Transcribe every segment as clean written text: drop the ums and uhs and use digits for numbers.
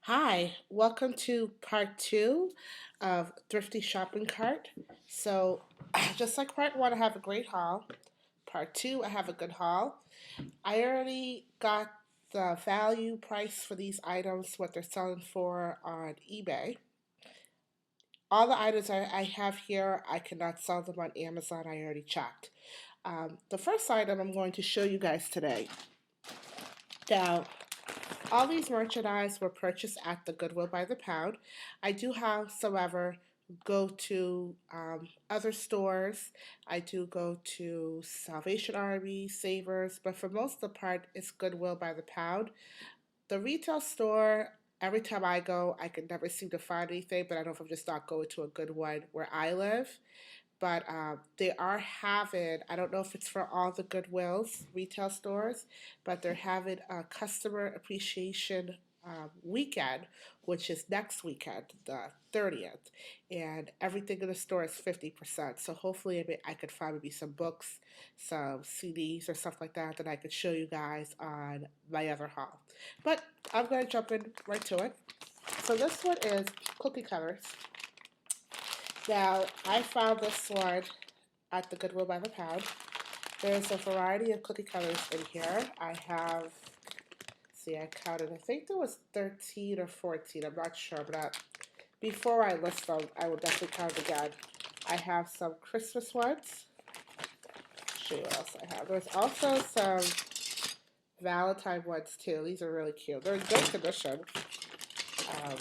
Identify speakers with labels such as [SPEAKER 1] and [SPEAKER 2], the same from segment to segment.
[SPEAKER 1] Hi, welcome to part two of Thrifty Shopping Cart. So, just like part one, I have a great haul. Part two, I have a good haul. I already got the value price for these items, what they're selling for on eBay. All the items I have here, I cannot sell them on Amazon. I already checked. The first item I'm going to show you guys today. Now, all these merchandise were purchased at the Goodwill by the pound. I do, however, go to other stores. I do go to Salvation Army, Savers, but for most of the part, it's Goodwill by the pound. The retail store, every time I go, I can never seem to find anything, but I don't know if I'm just not going to a good one where I live. But they are having, I don't know if it's for all the Goodwills retail stores, but they're having a customer appreciation weekend, which is next weekend, the 30th. And everything in the store is 50%. So hopefully I could find maybe some books, some CDs or stuff like that that I could show you guys on my other haul. But I'm going to jump in right to it. So this one is cookie cutters. Now, I found this one at the Goodwill by the pound. There's a variety of cookie cutters in here. I have, see, I counted, I think there was 13 or 14. I'm not sure, but before I list them, I will definitely count again. I have some Christmas ones. Show you what else I have. There's also some Valentine ones too. These are really cute. They're in good condition. Um,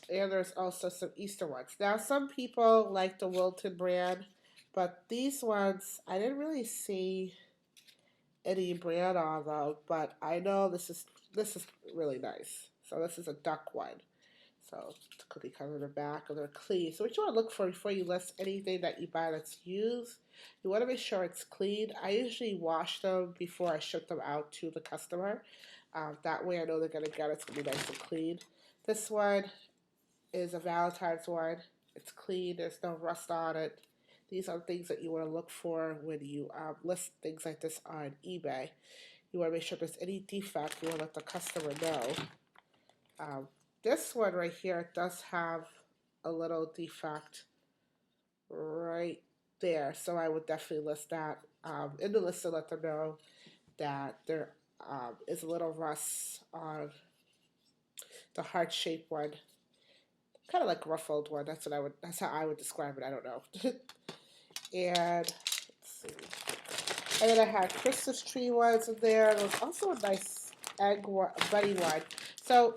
[SPEAKER 1] and there's also some Easter ones. Now, some people like the Wilton brand, but these ones I didn't really see any brand on them. But I know this is really nice. So this is a duck one. So the cookie cutter in the back, and they're clean. So what you want to look for before you list anything that you buy that's used, you want to make sure it's clean. I usually wash them before I ship them out to the customer. That way I know they're gonna get it. It's gonna be nice and clean. This one is a Valentine's one. It's clean. There's no rust on it. These are things that you want to look for when you list things like this on eBay. You want to make sure if there's any defect, you want to let the customer know. Um, this one right here does have a little defect right there, so I would definitely list that in the list to let them know that there is a little rust on the heart shaped one, kind of like ruffled one. That's what I would. That's how I would describe it. I don't know. And let's see. And then I had Christmas tree ones in there. There was also a nice bunny one. So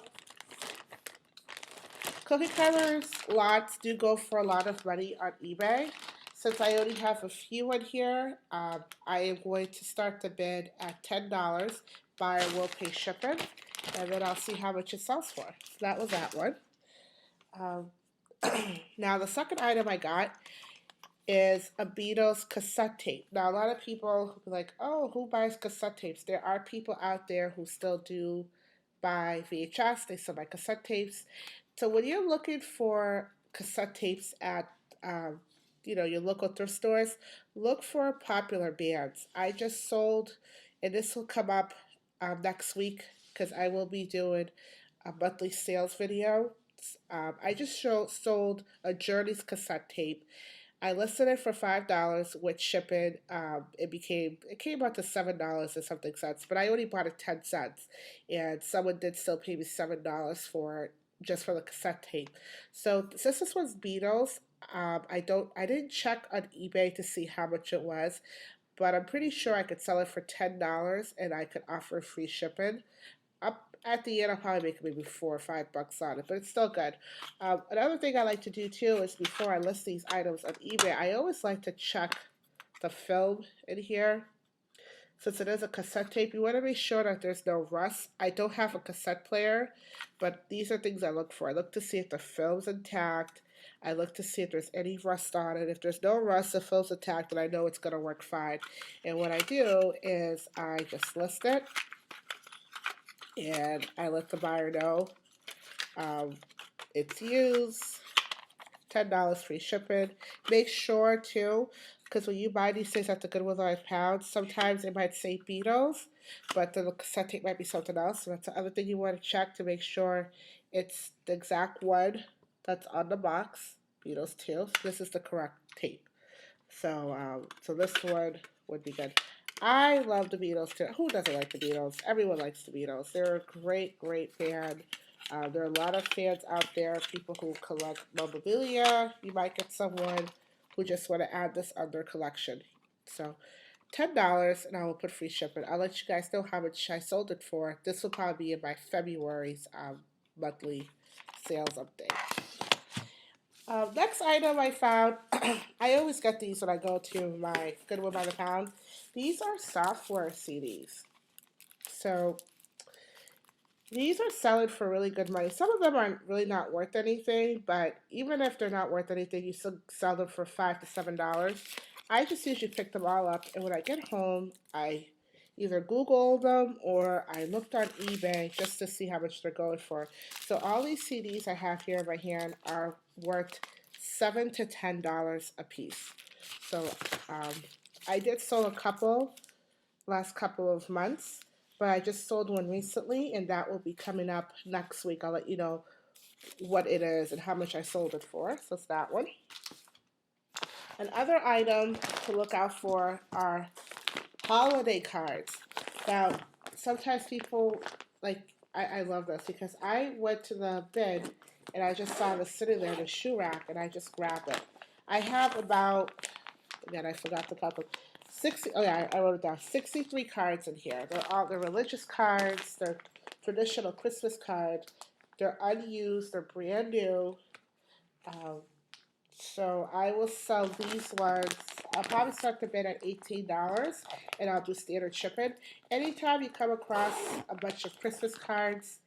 [SPEAKER 1] cookie cutters lots do go for a lot of money on eBay. Since I only have a few in here, I am going to start the bid at $10. Buyer will pay shipping, and then I'll see how much it sells for. So that was that one. Um, now the second item I got is a Beatles cassette tape. Now, a lot of people who be like, oh, who buys cassette tapes? There are people out there who still do buy VHS, they still buy cassette tapes. So when you're looking for cassette tapes at your local thrift stores, look for popular bands. I just sold, and this will come up next week because I will be doing a monthly sales video. I just sold a Journeys cassette tape. I listed it for $5 with shipping. It came out to $7 or something cents, but I only bought it 10 cents, and someone did still pay me $7 for it just for the cassette tape. So since this was Beatles, I didn't check on eBay to see how much it was, but I'm pretty sure I could sell it for $10 and I could offer free shipping. Up at the end, I'll probably make maybe $4 or $5 on it, but it's still good. Another thing I like to do too is before I list these items on eBay, I always like to check the film in here. Since it is a cassette tape, you want to make sure that there's no rust. I don't have a cassette player, but these are things I look for. I look to see if the film's intact. I look to see if there's any rust on it. If there's no rust, the film's intact, then I know it's going to work fine. And what I do is I just list it and I let the buyer know um, it's used, $10 free shipping. Make sure too, because when you buy these things at the Goodwill by pound, sometimes it might say Beatles. but the cassette tape might be something else. So that's the other thing you want to check to make sure it's the exact one that's on the box. Beatles too. This is the correct tape. So this one would be good. I love the Beatles too. Who doesn't like the Beatles? Everyone likes the Beatles. They're a great, great band. There are a lot of fans out there, people who collect memorabilia. You might get someone who just want to add this on their collection. So $10, and I will put free shipping. I'll let you guys know how much I sold it for. This will probably be in my February's monthly sales update. Next item I found, I always get these when I go to my Goodwill by the Pound. These are software CDs. So these are selling for really good money. Some of them are really not worth anything, but even if they're not worth anything, you still sell them for $5 to $7. I just usually pick them all up, and when I get home, I either Google them or I looked on eBay just to see how much they're going for. So all these CDs I have here in my hand are worth $7 to $10 a piece. So um, I did sell a couple last couple of months, but I just sold one recently, and that will be coming up next week. I'll let you know what it is and how much I sold it for. So it's that one. Another item to look out for are holiday cards. Now, sometimes people, like, I love this because I went to the bin and I just saw this sitting there in a shoe rack and I just grabbed it. I have about, again, I forgot the couple, 60, oh yeah, I wrote it down, 63 cards in here. They're religious cards, they're traditional Christmas cards, they're unused, they're brand new. Um, so I will sell these ones. I'll probably start the bid at $18 and I'll do standard shipping. Anytime you come across a bunch of Christmas cards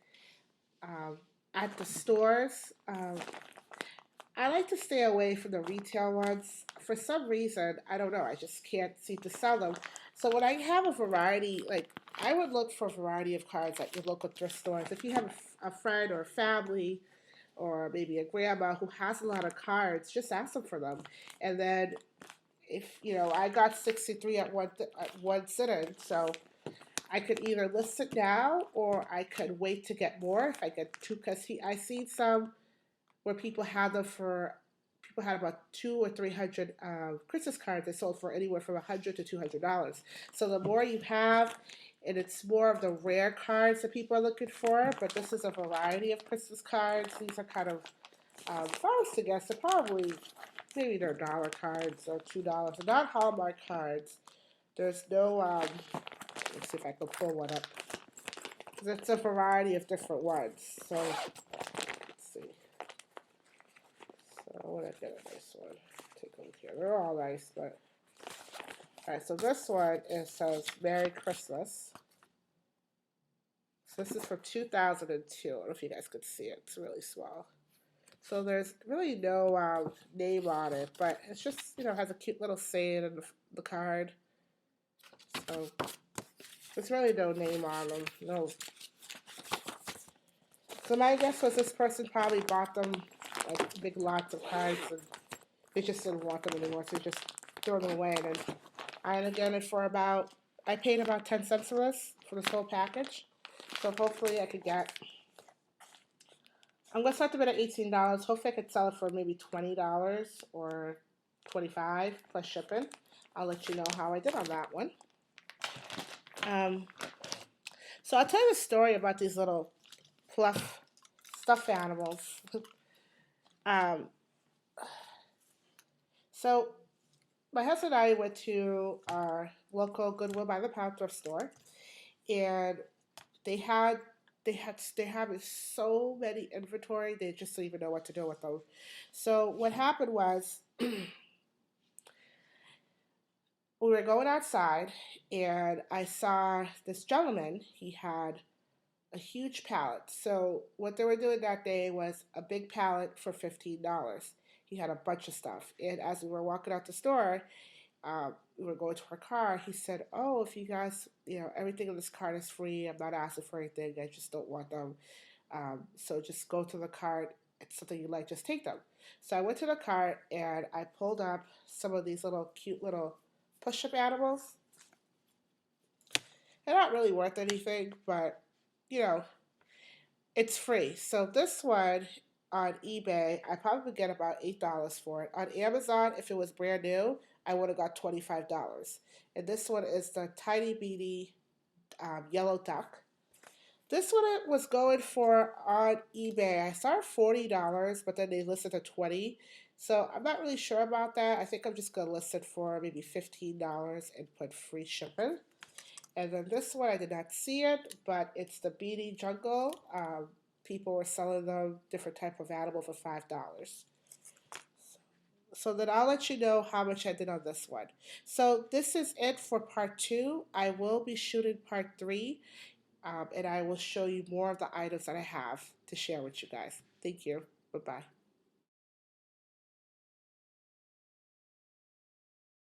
[SPEAKER 1] um, at the stores, I like to stay away from the retail ones. For some reason, I don't know, I just can't seem to sell them. So when I have a variety, like I would look for a variety of cards at your local thrift stores. If you have a friend or a family or maybe a grandma who has a lot of cards, just ask them for them. And then if, I got 63 at one sitting, so I could either list it now or I could wait to get more if I get two, because I seen some where people had about 200 or 300 Christmas cards they sold for anywhere from $100 to $200. So the more you have, and it's more of the rare cards that people are looking for, but this is a variety of Christmas cards. These are kind of, if I was to guess, they're probably, maybe they're dollar cards or $2. They're not Hallmark cards. There's no, let's see if I can pull one up. It's a variety of different ones. So, let's see. So I want to get a nice one. Take a look here. They're all nice, but alright. So this one, it says "Merry Christmas." So this is from 2002. I don't know if you guys could see it. It's really small. So there's really no name on it, but it's just has a cute little saying in the card. So there's really no name on them. No. So my guess was this person probably bought them like big lots of cards and they just didn't want them anymore, so they just throw them away. And then I got it for I paid about 10 cents for this whole package. So hopefully I could get, I'm going to start the bid at $18. Hopefully I could sell it for maybe $20 or $25 plus shipping. I'll let you know how I did on that one. So I'll tell you a story about these little fluff stuffed animals. So my husband and I went to our local Goodwill by the Pound thrift store, and they have so many inventory they just don't even know what to do with them. So what happened was we were going outside, and I saw this gentleman. He had a huge pallet. So what they were doing that day was a big pallet for $15. He had a bunch of stuff, and as we were walking out the store, we were going to our car. He said, "Oh, if you guys, everything in this cart is free. I'm not asking for anything. I just don't want them. So just go to the cart. It's something you like. Just take them." So I went to the cart and I pulled up some of these little cute little push-up animals. They're not really worth anything, but you know, it's free. So this one on eBay, I probably get about $8 for it. On Amazon, if it was brand new, I would have got $25. And this one is the Tiny Beanie Yellow Duck. This one it was going for on eBay. I saw $40, but then they listed at 20. So I'm not really sure about that. I think I'm just gonna list it for maybe $15 and put free shipping. And then this one I did not see it, but it's the Beanie Jungle. People were selling them different type of animal for $5. So then I'll let you know how much I did on this one. So this is it for part two. I will be shooting part three, and I will show you more of the items that I have to share with you guys. Thank you. Bye bye.